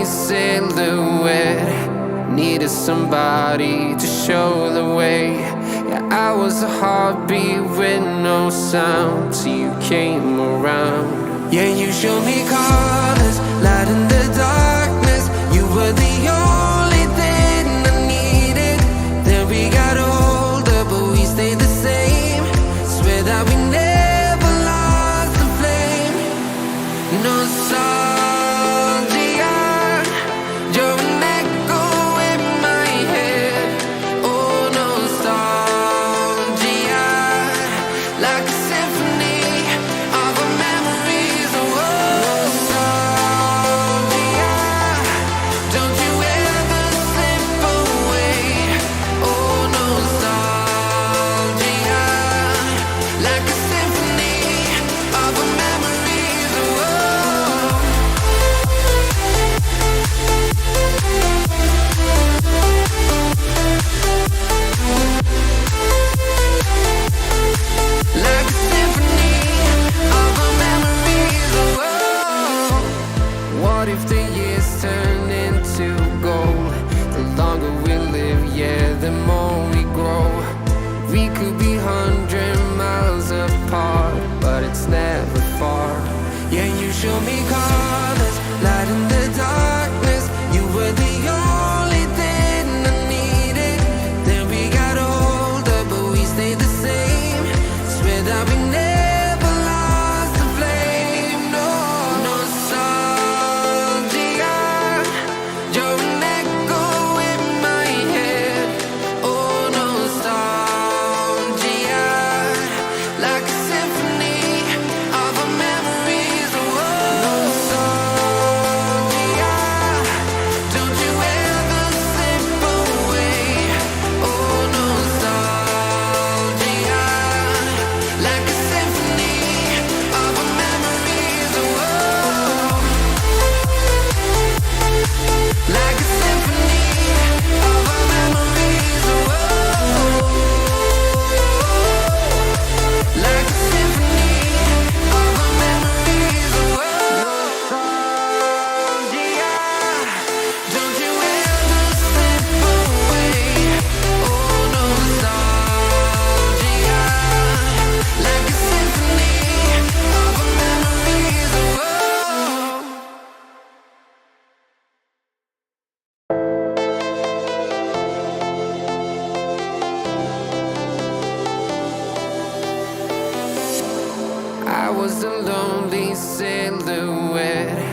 silhouette. Needed somebody to show the way. Yeah, I was a heartbeat with no sound till you came around. Yeah, you showed me colors, light in the darkness. You were the only thing I needed. Then we got older, but we stayed the same. Swear that we never lost the flame. Nostalgia, you're an echo in my head. Oh, nostalgia, like a symphony of our memories. Oh, nostalgia, don't you ever slip away. Oh, nostalgia, like a symphony of our memories. Oh, like a symphony of our memories. Oh, what if the years turn into gold? The longer we live, yeah, the more we grow. We could be 100 miles apart, but it's never far. Yeah, you show me colors, light in the darkness. You were the only thing I needed. Then we got older, but we stayed the same. Swear that we never lost the flame. No, nostalgia, you're an echo in my head. Oh, nostalgia, like a symphony of our memories. Oh, nostalgia, don't you ever slip away. Oh, nostalgia, like a symphony of our memories. Oh, like a symphony of our memories. Oh, like a symphony of our memories. Oh, nostalgia, don't you ever slip away. Oh, nostalgia, like a symphony of our memories. Oh, I was a lonely silhouette.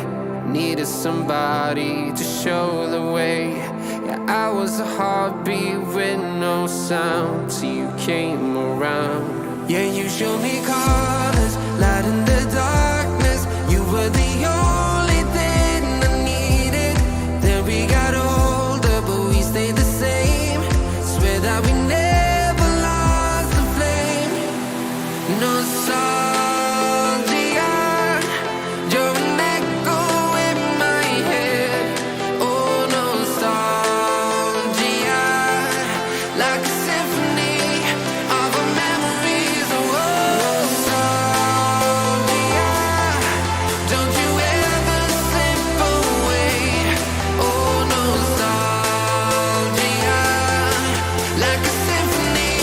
Needed somebody to show the way. Yeah, I was a heartbeat with no sound till you came around. Yeah, you showed me colors, light in the darkness. You were the only thing I needed. Then we got older, but we stayed the same. Swear that we never lost the flame. Nostalgia, you're an echo in my head. Oh, nostalgia, like a symphony of our memories. Oh, nostalgia, don't you ever slip away. Oh, nostalgia, like a symphony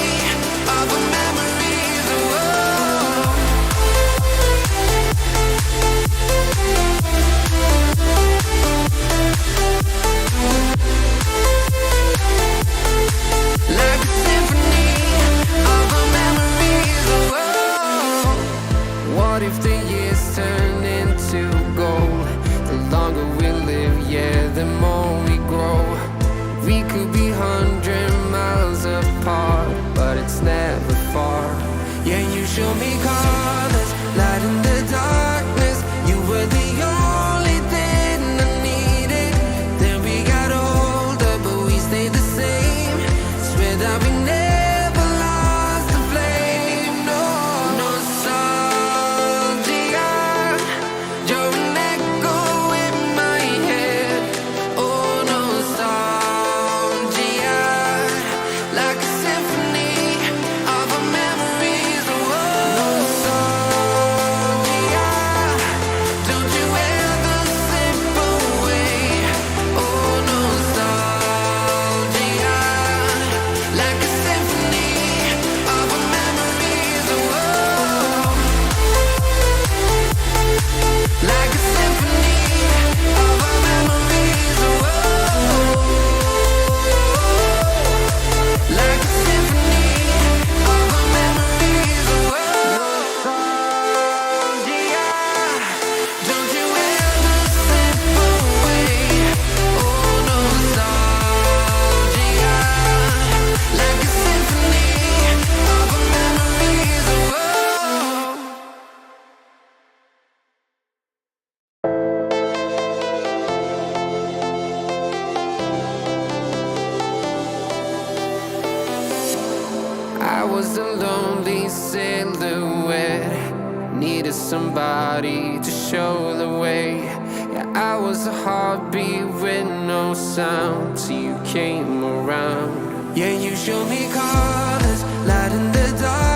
of our memories. Oh, like a symphony of our memories. Oh, what if the years turn into gold? The longer we live, yeah, the more we grow. We could be 100 miles apart, but it's never far. Yeah, you show me colors, light in the darkness. You were the only thing I needed. Then we got older, but we stayed the same. Swear that we never lost the flame. No, nostalgia, you're an echo in my head. Oh, nostalgia, like a symphony of our memories. Oh, I was a lonely silhouette, needed somebody to show the way. Yeah, I was a heartbeat with no sound till you came around. Yeah, you showed me colors, light in the dark.